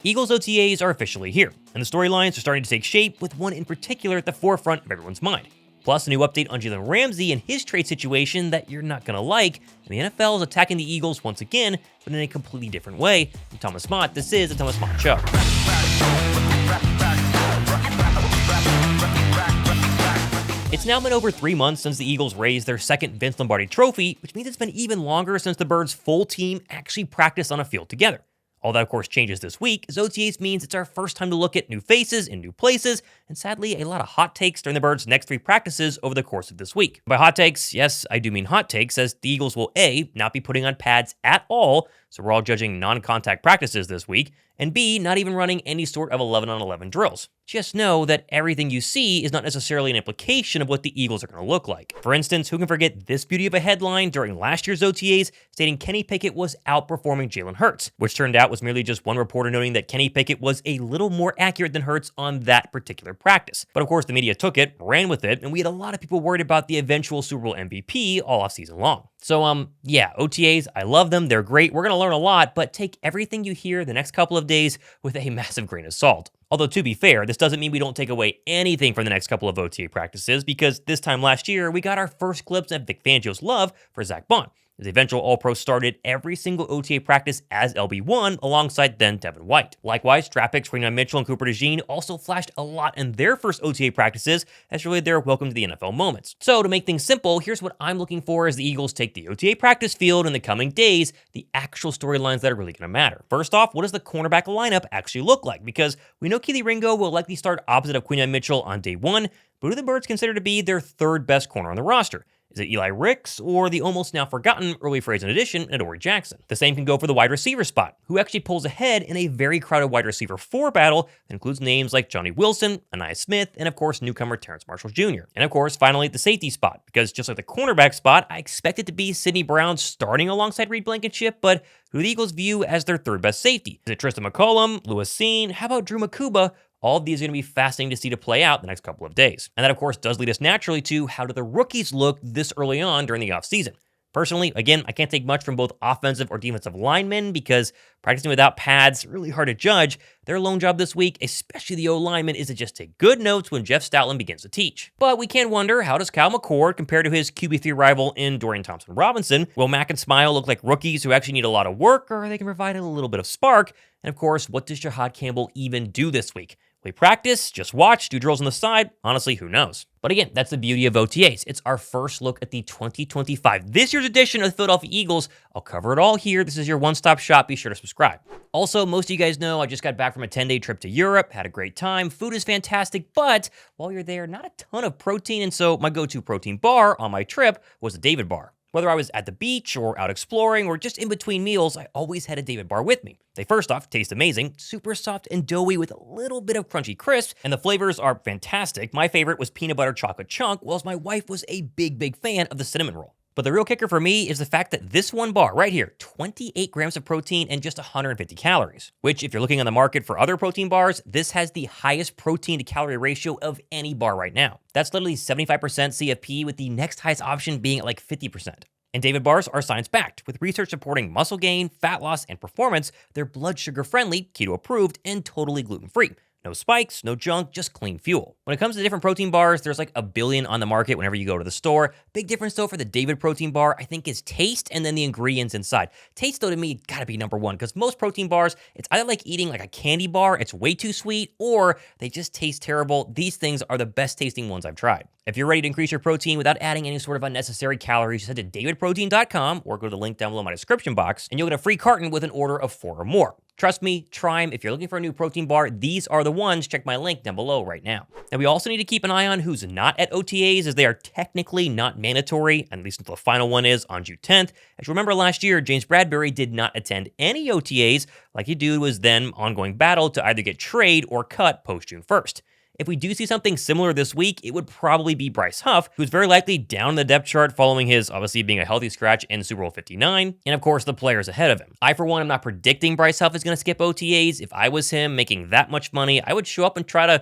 Eagles OTAs are officially here, and the storylines are starting to take shape, with one in particular at the forefront of everyone's mind. Plus, a new update on Jalen Ramsey and his trade situation that you're not gonna like, and the NFL is attacking the Eagles once again, but in a completely different way. I'm Thomas Mott, this is the Thomas Mott Show. It's now been over 3 months since the Eagles raised their second Vince Lombardi trophy, which means it's been even longer since the Birds' full team actually practiced on a field together. All that, of course, changes this week, as OTAs means it's our first time to look at new faces in new places, and sadly, a lot of hot takes during the Birds' next 3 practices over the course of this week. By hot takes, yes, I do mean hot takes, as the Eagles will A, not be putting on pads at all, so we're all judging non-contact practices this week, and B, not even running any sort of 11-on-11 drills. Just know that everything you see is not necessarily an implication of what the Eagles are going to look like. For instance, who can forget this beauty of a headline during last year's OTAs stating Kenny Pickett was outperforming Jalen Hurts, which turned out was merely just one reporter noting that Kenny Pickett was a little more accurate than Hurts on that particular practice. But of course, the media took it, ran with it, and we had a lot of people worried about the eventual Super Bowl MVP all offseason long. So, yeah, OTAs, I love them, they're great, we're going to learn a lot, but take everything you hear the next couple of days with a massive grain of salt. Although, to be fair, this doesn't mean we don't take away anything from the next couple of OTA practices, because this time last year, we got our first glimpse of Vic Fangio's love for Zach Bond. The eventual All-Pro started every single OTA practice as LB1 alongside then Devin White. Likewise, draft picks Ringo Mitchell and Cooper DeJean also flashed a lot in their first OTA practices as really their welcome to the NFL moments. So to make things simple, here's what I'm looking for as the Eagles take the OTA practice field in the coming days, the actual storylines that are really going to matter. First off, what does the cornerback lineup actually look like? Because we know Kelee Ringo will likely start opposite of Ringo Mitchell on day 1, but who do the Birds consider to be their third best corner on the roster? Is it Eli Ricks or the almost now forgotten early Frazen addition, Adoree Jackson? The same can go for the wide receiver spot, who actually pulls ahead in a very crowded wide receiver 4 battle that includes names like Johnny Wilson, DariusSmith, and of course newcomer Terrence Marshall Jr. And of course, finally, the safety spot, because just like the cornerback spot, I expect it to be Sidney Brown starting alongside Reed Blankenship, but who the Eagles view as their third best safety? Is it Tristan McCollum, Lewis Cine? How about Drew Mukuba? All of these are going to be fascinating to see to play out the next couple of days. And that, of course, does lead us naturally to how do the rookies look this early on during the offseason. Personally, again, I can't take much from both offensive or defensive linemen because practicing without pads, really hard to judge. Their lone job this week, especially the O-lineman, is to just take good notes when Jeff Stoutland begins to teach. But we can wonder, how does Kyle McCord compare to his QB3 rival in Dorian Thompson-Robinson? Will Mack and Smile look like rookies who actually need a lot of work, or they can provide a little bit of spark? And of course, what does Jihaad Campbell even do this week? We practice, just watch, do drills on the side? Honestly, who knows? But again, that's the beauty of OTAs. It's our first look at the 2025, this year's edition of the Philadelphia Eagles. I'll cover it all here. This is your one-stop shop. Be sure to subscribe. Also, most of you guys know I just got back from a 10-day trip to Europe, had a great time. Food is fantastic, but while you're there, not a ton of protein, and so my go-to protein bar on my trip was a David bar. Whether I was at the beach or out exploring or just in between meals, I always had a David bar with me. They first off taste amazing, super soft and doughy with a little bit of crunchy crisp, and the flavors are fantastic. My favorite was peanut butter chocolate chunk, whilst my wife was a big fan of the cinnamon roll. But the real kicker for me is the fact that this one bar right here, 28 grams of protein and just 150 calories, which if you're looking on the market for other protein bars, this has the highest protein to calorie ratio of any bar right now. That's literally 75% CFP, with the next highest option being at like 50%. And David bars are science-backed, with research supporting muscle gain, fat loss, and performance. They're blood sugar friendly, keto approved, and totally gluten-free. No spikes, no junk, just clean fuel. When it comes to different protein bars, there's like a billion on the market whenever you go to the store. Big difference though for the David protein bar, I think, is taste and then the ingredients inside. Taste though to me gotta be number one, because most protein bars, it's either like eating like a candy bar, it's way too sweet, or they just taste terrible. These things are the best tasting ones I've tried. If you're ready to increase your protein without adding any sort of unnecessary calories, just head to davidprotein.com or go to the link down below in my description box, and you'll get a free carton with an order of 4 or more. Trust me, try them. If you're looking for a new protein bar, these are the ones. Check my link down below right now. Now, we also need to keep an eye on who's not at OTAs, as they are technically not mandatory, at least until the final one is on June 10th. As you remember last year, James Bradberry did not attend any OTAs, like he did was then ongoing battle to either get trade or cut post June 1st. If we do see something similar this week, it would probably be Bryce Huff, who's very likely down the depth chart following his obviously being a healthy scratch in Super Bowl 59, and of course the players ahead of him. I, for one, am not predicting Bryce Huff is going to skip OTAs. If I was him making that much money, I would show up and try to,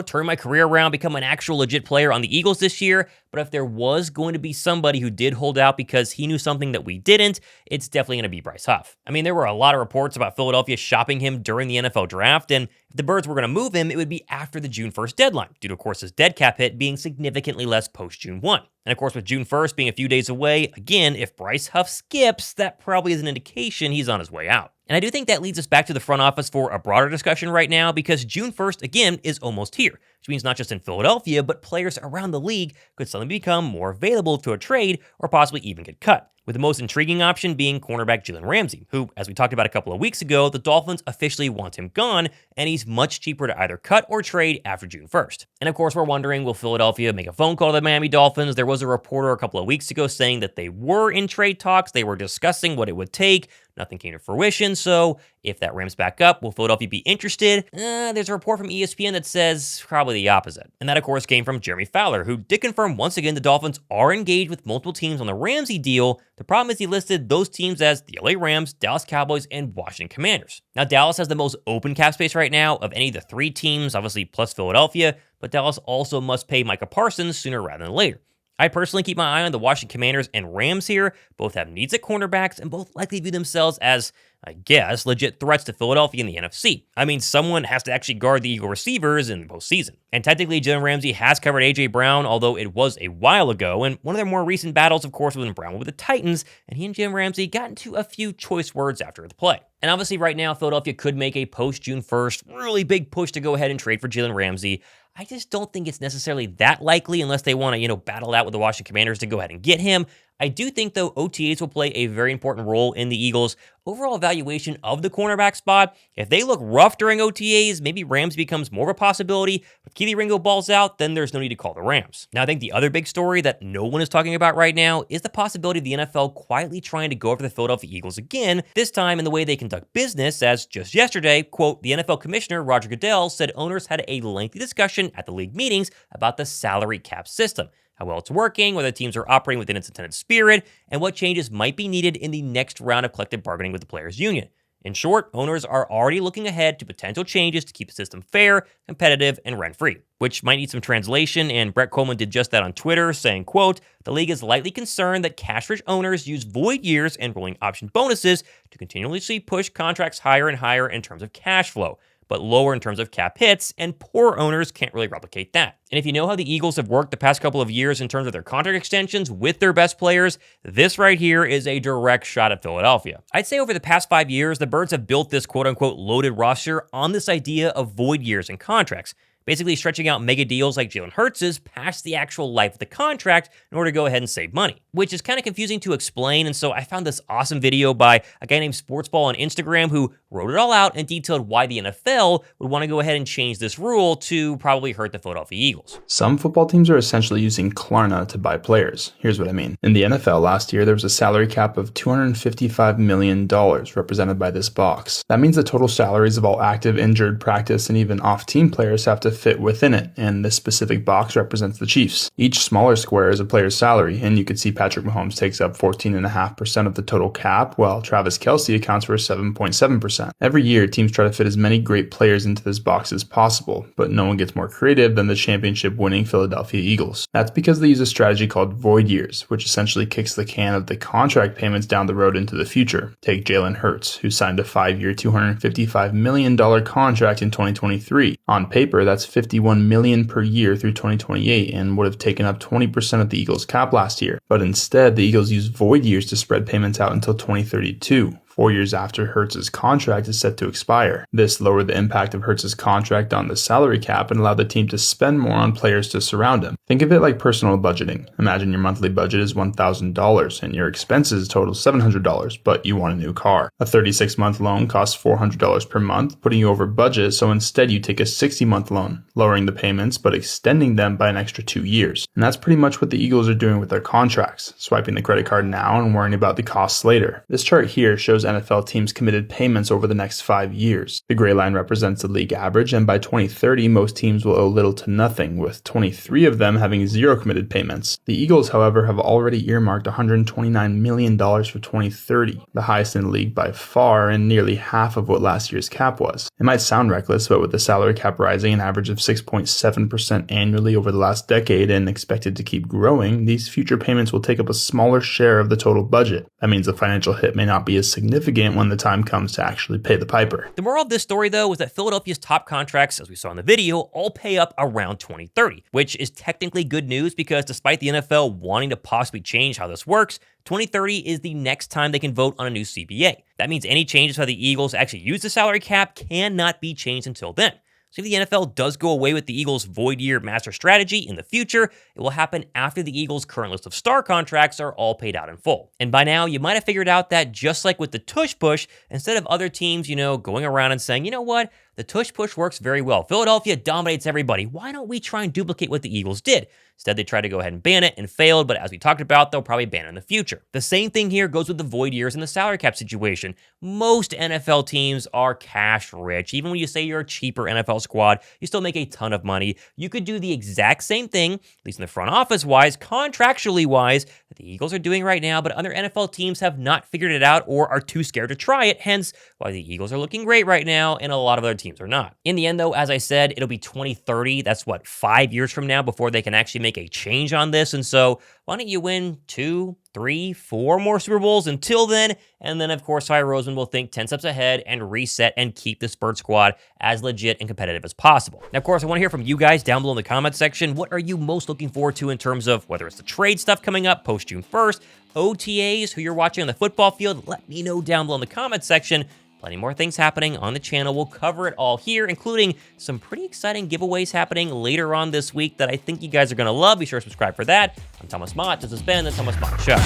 turn my career around, become an actual legit player on the Eagles this year, but if there was going to be somebody who did hold out because he knew something that we didn't, it's definitely going to be Bryce Huff. I mean, there were a lot of reports about Philadelphia shopping him during the NFL draft, and if the Birds were going to move him, it would be after the June 1st deadline, due to, of course, his dead cap hit being significantly less post-June 1. And of course, with June 1st being a few days away, again, if Bryce Huff skips, that probably is an indication he's on his way out. And I do think that leads us back to the front office for a broader discussion right now, because June 1st, again, is almost here, which means not just in Philadelphia, but players around the league could suddenly become more available to a trade or possibly even get cut, with the most intriguing option being cornerback Jalen Ramsey, who, as we talked about a couple of weeks ago, the Dolphins officially want him gone, and he's much cheaper to either cut or trade after June 1st. And of course, we're wondering, will Philadelphia make a phone call to the Miami Dolphins? There was a reporter a couple of weeks ago saying that they were in trade talks, they were discussing what it would take. Nothing came to fruition, so if that ramps back up, will Philadelphia be interested? There's a report from ESPN that says probably the opposite. And that, of course, came from Jeremy Fowler, who did confirm once again the Dolphins are engaged with multiple teams on the Ramsey deal. The problem is he listed those teams as the LA Rams, Dallas Cowboys, and Washington Commanders. Now, Dallas has the most open cap space right now of any of the three teams, obviously plus Philadelphia, but Dallas also must pay Micah Parsons sooner rather than later. I personally keep my eye on the Washington Commanders and Rams here. Both have needs at cornerbacks and both likely view themselves as, I guess, legit threats to Philadelphia in the NFC. I mean, someone has to actually guard the Eagle receivers in the postseason. And technically, Jalen Ramsey has covered A.J. Brown, although it was a while ago. And one of their more recent battles, of course, was when Brown with the Titans, and he and Jalen Ramsey got into a few choice words after the play. And obviously, right now, Philadelphia could make a post-June 1st really big push to go ahead and trade for Jalen Ramsey. I just don't think it's necessarily that likely unless they want to, battle out with the Washington Commanders to go ahead and get him. I do think, though, OTAs will play a very important role in the Eagles' overall evaluation of the cornerback spot. If they look rough during OTAs, maybe Rams becomes more of a possibility. If Kelee Ringo balls out, then there's no need to call the Rams. Now, I think the other big story that no one is talking about right now is the possibility of the NFL quietly trying to go after the Philadelphia Eagles again, this time in the way they conduct business, as just yesterday, quote, the NFL commissioner, Roger Goodell, said owners had a lengthy discussion at the league meetings about the salary cap system, how well it's working, whether teams are operating within its intended spirit, and what changes might be needed in the next round of collective bargaining with the players' union. In short, owners are already looking ahead to potential changes to keep the system fair, competitive, and rent-free, which might need some translation, and Brett Coleman did just that on Twitter, saying, quote, the league is lightly concerned that cash-rich owners use void years and rolling option bonuses to continuously push contracts higher and higher in terms of cash flow, but lower in terms of cap hits, and poor owners can't really replicate that. And if you know how the Eagles have worked the past couple of years in terms of their contract extensions with their best players, this right here is a direct shot at Philadelphia. I'd say over the past 5 years, the Birds have built this quote-unquote loaded roster on this idea of void years and contracts, basically stretching out mega deals like Jalen Hurts's past the actual life of the contract in order to go ahead and save money, which is kind of confusing to explain. And so I found this awesome video by a guy named Sportsball on Instagram who wrote it all out and detailed why the NFL would want to go ahead and change this rule to probably hurt the Philadelphia Eagles. Some football teams are essentially using Klarna to buy players. Here's what I mean. In the NFL last year, there was a salary cap of $255 million represented by this box. That means the total salaries of all active, injured, practice, and even off-team players have to fit within it, and this specific box represents the Chiefs. Each smaller square is a player's salary, and you can see Patrick Mahomes takes up 14.5% of the total cap, while Travis Kelce accounts for 7.7%. Every year, teams try to fit as many great players into this box as possible, but no one gets more creative than the championship-winning Philadelphia Eagles. That's because they use a strategy called void years, which essentially kicks the can of the contract payments down the road into the future. Take Jalen Hurts, who signed a 5-year, $255 million contract in 2023. On paper, that's $51 million per year through 2028 and would have taken up 20% of the Eagles' cap last year. But instead, the Eagles use void years to spread payments out until 2032. 4 years after Hurts's contract is set to expire. This lowered the impact of Hurts's contract on the salary cap and allowed the team to spend more on players to surround him. Think of it like personal budgeting. Imagine your monthly budget is $1,000 and your expenses total $700, but you want a new car. A 36-month loan costs $400 per month, putting you over budget, so instead you take a 60-month loan, lowering the payments but extending them by an extra 2 years. And that's pretty much what the Eagles are doing with their contracts, swiping the credit card now and worrying about the costs later. This chart here shows NFL teams' committed payments over the next 5 years. The gray line represents the league average, and by 2030, most teams will owe little to nothing, with 23 of them having zero committed payments. The Eagles, however, have already earmarked $129 million for 2030, the highest in the league by far and nearly half of what last year's cap was. It might sound reckless, but with the salary cap rising an average of 6.7% annually over the last decade and expected to keep growing, these future payments will take up a smaller share of the total budget. That means the financial hit may not be as significant when the time comes to actually pay the piper. The moral of this story, though, is that Philadelphia's top contracts, as we saw in the video, all pay up around 2030, which is technically good news because despite the NFL wanting to possibly change how this works, 2030 is the next time they can vote on a new CBA. That means any changes to how the Eagles actually use the salary cap cannot be changed until then. So if the NFL does go away with the Eagles' void year master strategy in the future, it will happen after the Eagles' current list of star contracts are all paid out in full. And by now, you might have figured out that just like with the tush push, instead of other teams, going around and saying, you know what, the tush push works very well. Philadelphia dominates everybody. Why don't we try and duplicate what the Eagles did? Instead, they tried to go ahead and ban it and failed, but as we talked about, they'll probably ban it in the future. The same thing here goes with the void years and the salary cap situation. Most NFL teams are cash rich. Even when you say you're a cheaper NFL squad, you still make a ton of money. You could do the exact same thing, at least in the front office wise, contractually wise, that the Eagles are doing right now, but other NFL teams have not figured it out or are too scared to try it, hence why the Eagles are looking great right now and a lot of other teams are not. In the end, though, as I said, it'll be 2030. That's 5 years from now before they can actually make a change on this. And so why don't you win 2, 3, 4 more Super Bowls until then? And then, of course, Howie Roseman will think 10 steps ahead and reset and keep the Bird squad as legit and competitive as possible. Now, of course, I want to hear from you guys down below in the comments section. What are you most looking forward to in terms of whether it's the trade stuff coming up post June 1st, OTAs, who you're watching on the football field? Let me know down below in the comments section. Plenty more things happening on the channel. We'll cover it all here, including some pretty exciting giveaways happening later on this week that I think you guys are going to love. Be sure to subscribe for that. I'm Thomas Mott. This has been the Thomas Mott Show.